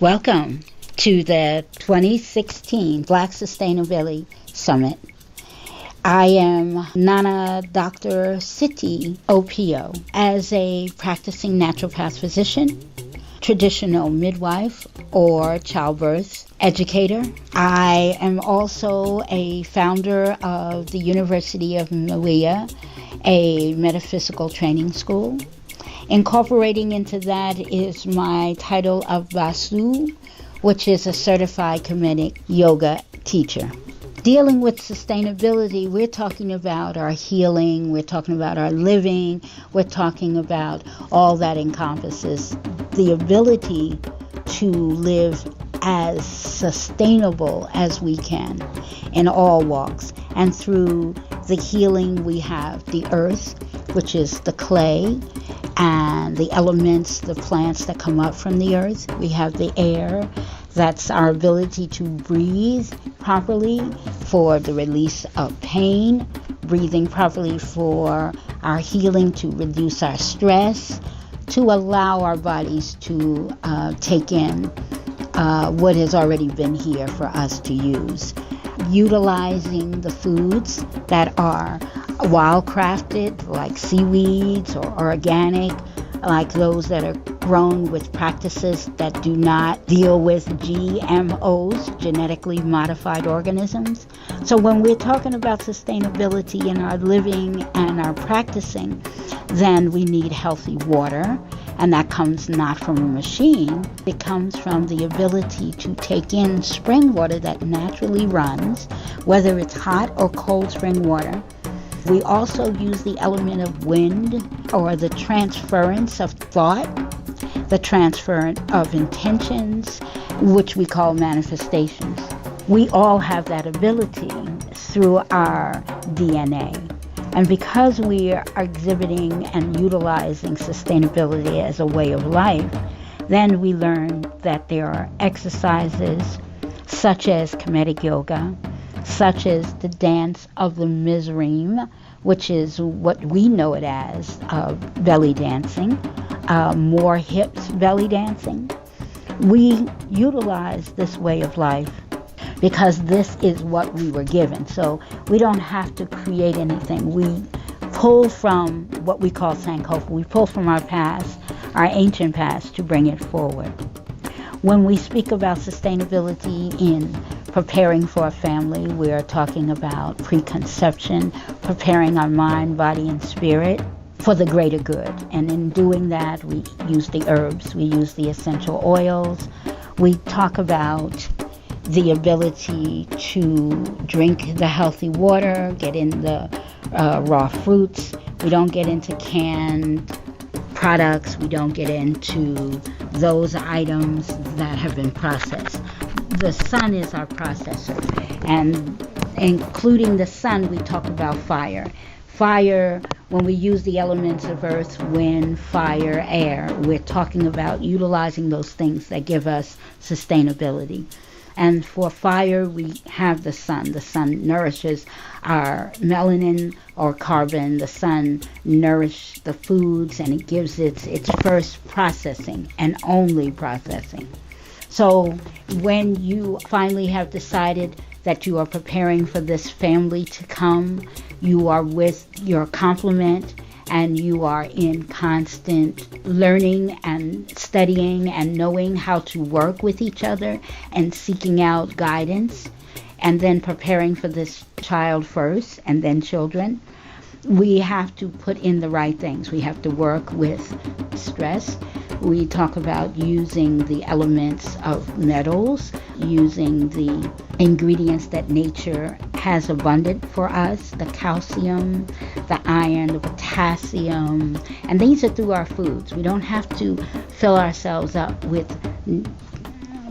Welcome to the 2016 Black Sustainability Summit. I am Nana Dr. Siti Opio. As a practicing naturopath physician, traditional midwife, or childbirth educator, I am also a founder of the University of Maria, a metaphysical training school. Incorporating into that is my title of Vasu, which is a certified Kemetic yoga teacher. Dealing with sustainability, we're talking about our healing, we're talking about our living, we're talking about all that encompasses the ability to live as sustainable as we can in all walks. And through the healing, we have the earth, which is the clay, and the elements, the plants that come up from the earth. We have the air. That's our ability to breathe properly for the release of pain, breathing properly for our healing, to reduce our stress, to allow our bodies to take in what has already been here for us to use. Utilizing the foods that are wild-crafted, like seaweeds, or organic, like those that are grown with practices that do not deal with GMOs, genetically modified organisms. So when we're talking about sustainability in our living and our practicing, then we need healthy water, and that comes not from a machine. It comes from the ability to take in spring water that naturally runs, whether it's hot or cold spring water. We also use the element of wind, or the transference of thought, the transfer of intentions, which we call manifestations. We all have that ability through our DNA. And because we are exhibiting and utilizing sustainability as a way of life, then we learn that there are exercises such as Kemetic yoga, such as the dance of the Mizraim, which is what we know it as belly dancing, more hips belly dancing. We utilize this way of life because this is what we were given. So we don't have to create anything. We pull from what we call Sankofa. We pull from our past, our ancient past, to bring it forward. When we speak about sustainability in preparing for a family, we are talking about preconception, preparing our mind, body, and spirit for the greater good. And in doing that, we use the herbs, we use the essential oils. We talk about the ability to drink the healthy water, get in the raw fruits. We don't get into canned products. We don't get into those items that have been processed. The sun is our processor, and including the sun, we talk about fire. Fire, when we use the elements of earth, wind, fire, air, we're talking about utilizing those things that give us sustainability. And for fire, we have the sun. The sun nourishes our melanin or carbon. The sun nourishes the foods, and it gives its first processing and only processing. So when you finally have decided that you are preparing for this family to come, you are with your complement, and you are in constant learning and studying and knowing how to work with each other and seeking out guidance, and then preparing for this child first and then children. We have to put in the right things. We have to work with stress. We talk about using the elements of metals, using the ingredients that nature has abundant for us, the calcium, the iron, the potassium, and these are through our foods. We don't have to fill ourselves up with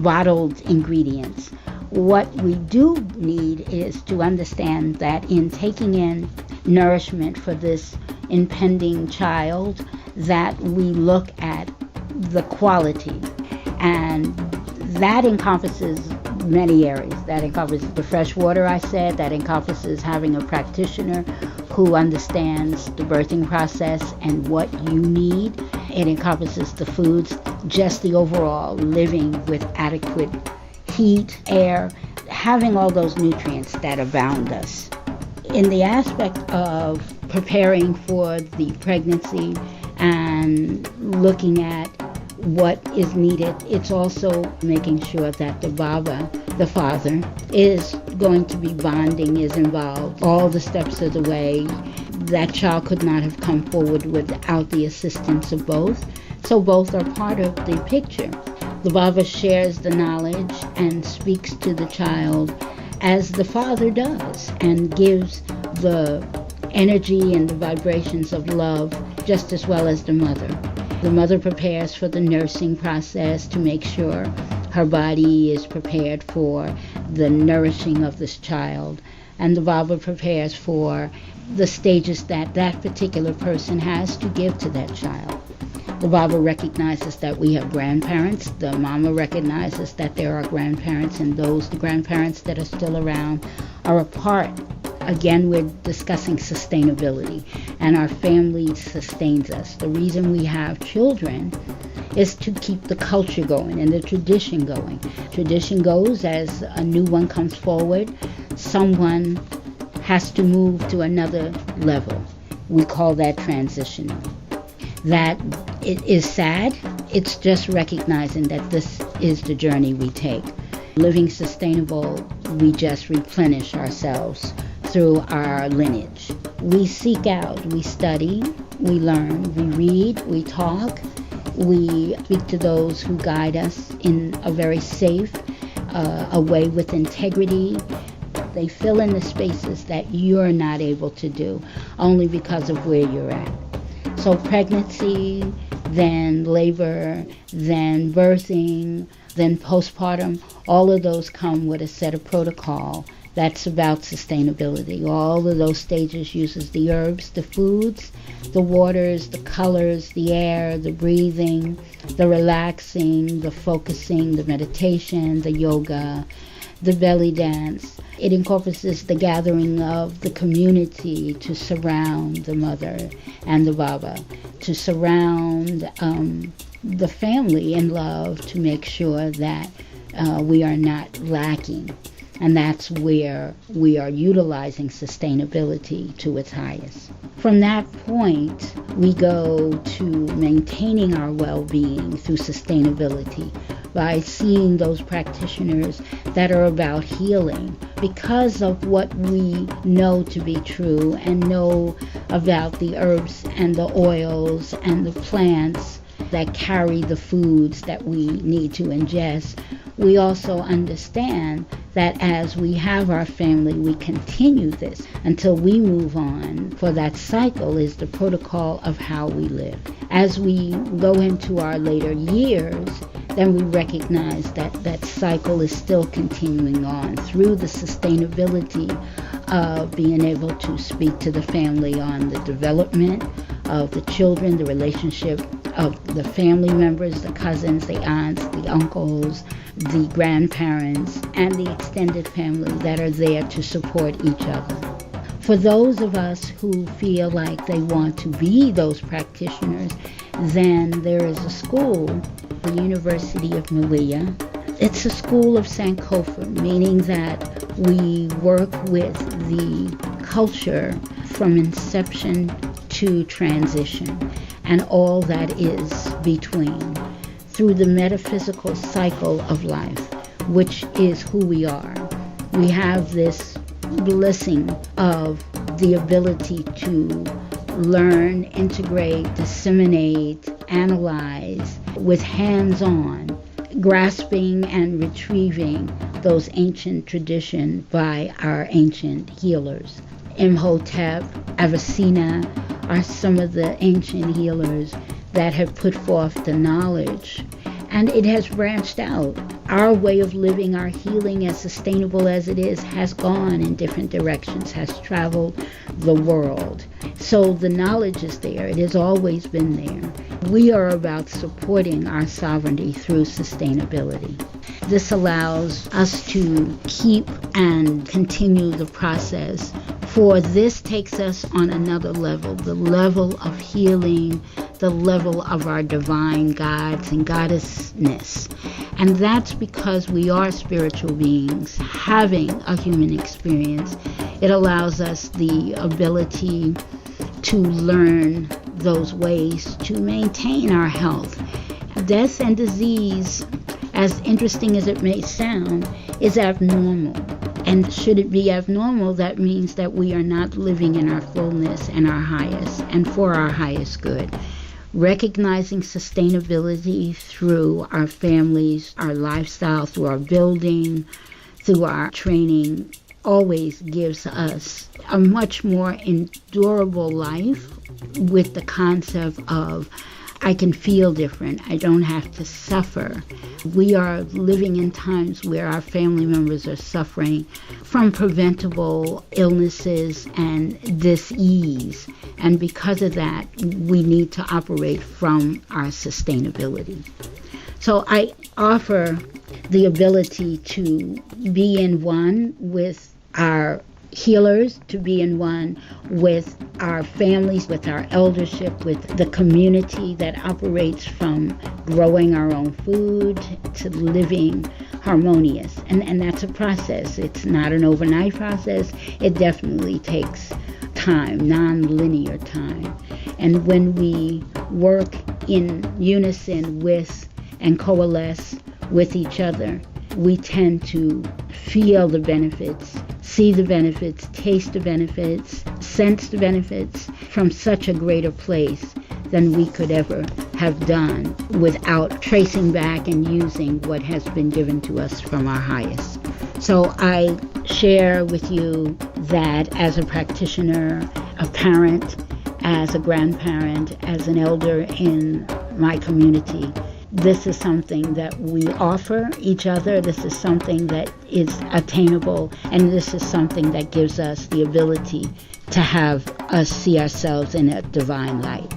bottled ingredients. What we do need is to understand that in taking in nourishment for this impending child, that we look at the quality, and that encompasses many areas. That encompasses the fresh water I said, that encompasses having a practitioner who understands the birthing process and what you need. It encompasses the foods just the overall living with adequate heat, air, having all those nutrients that abound us. In the aspect of preparing for the pregnancy and looking at what is needed, it's also making sure that the Baba, the father, is going to be bonding, is involved all the steps of the way. That child could not have come forward without the assistance of both. So both are part of the picture. The Baba shares the knowledge and speaks to the child as the father does, and gives the energy and the vibrations of love just as well as the mother. The mother prepares for the nursing process to make sure her body is prepared for the nourishing of this child, and the Baba prepares for the stages that that particular person has to give to that child. The Baba recognizes that we have grandparents. The Mama recognizes that there are grandparents, and the grandparents that are still around are a part. Again, we're discussing sustainability, and our family sustains us. The reason we have children is to keep the culture going and the tradition going. Tradition goes as a new one comes forward, someone has to move to another level. We call that transitional. That it is sad. It's just recognizing that this is the journey we take. Living sustainable, we just replenish ourselves through our lineage. We seek out, we study, we learn, we read, we talk, we speak to those who guide us in a very safe, a way with integrity. They fill in the spaces that you're not able to do only because of where you're at. So pregnancy, then labor, then birthing, then postpartum, all of those come with a set of protocol that's about sustainability. All of those stages uses the herbs, the foods, the waters, the colors, the air, the breathing, the relaxing, the focusing, the meditation, the yoga, the belly dance. It encompasses the gathering of the community to surround the mother and the Baba, to surround the family in love, to make sure that we are not lacking. And that's where we are utilizing sustainability to its highest. From that point, we go to maintaining our well-being through sustainability by seeing those practitioners that are about healing because of what we know to be true and know about the herbs and the oils and the plants that carry the foods that we need to ingest. We also understand that as we have our family, we continue this until we move on, for that cycle is the protocol of how we live. As we go into our later years, then we recognize that that cycle is still continuing on through the sustainability of being able to speak to the family on the development of the children, the relationship of the family members, the cousins, the aunts, the uncles, the grandparents, and the extended family that are there to support each other. For those of us who feel like they want to be those practitioners, then there is a school, the University of Malia. It's a school of Sankofa, meaning that we work with the culture from inception to transition and all that is between, through the metaphysical cycle of life, which is who we are. We have this blessing of the ability to learn, integrate, disseminate, analyze with hands-on, grasping and retrieving those ancient traditions by our ancient healers. Imhotep, Avicenna are some of the ancient healers that have put forth the knowledge, and it has branched out. Our way of living, our healing, as sustainable as it is, has gone in different directions, has traveled the world. So the knowledge is there. It has always been there. We are about supporting our sovereignty through sustainability. This allows us to keep and continue the process, for this takes us on another level, the level of healing, the level of our divine gods and goddessness. And that's because we are spiritual beings having a human experience. It allows us the ability to learn those ways to maintain our health. Death and disease, as interesting as it may sound, is abnormal. And should it be abnormal, that means that we are not living in our fullness and our highest, and for our highest good. Recognizing sustainability through our families, our lifestyle, through our building, through our training, always gives us a much more endurable life with the concept of I can feel different. I don't have to suffer. We are living in times where our family members are suffering from preventable illnesses and dis-ease. And because of that, we need to operate from our sustainability. So I offer the ability to be in one with our healers, to be in one with our families, with our eldership, with the community that operates from growing our own food to living harmonious. And that's a process. It's not an overnight process. It definitely takes time, non-linear time. And when we work in unison with and coalesce with each other, we tend to feel the benefits, see the benefits, taste the benefits, sense the benefits from such a greater place than we could ever have done without tracing back and using what has been given to us from our highest. So I share with you that as a practitioner, a parent, as a grandparent, as an elder in my community, this is something that we offer each other. This is something that is attainable, and this is something that gives us the ability to have us see ourselves in a divine light.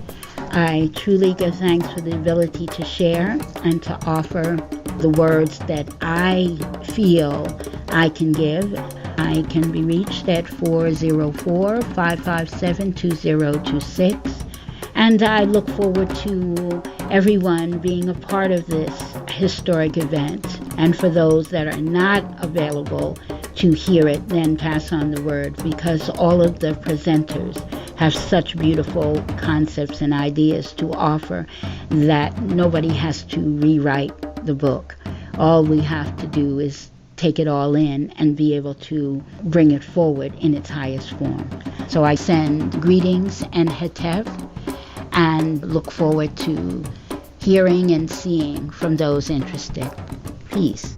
I truly give thanks for the ability to share and to offer the words that I feel I can give. I can be reached at 404-557-2026. And I look forward to everyone being a part of this historic event. And for those that are not available to hear it, then pass on the word, because all of the presenters have such beautiful concepts and ideas to offer that nobody has to rewrite the book. All we have to do is take it all in and be able to bring it forward in its highest form. So I send greetings and hetef, and look forward to hearing and seeing from those interested. Peace.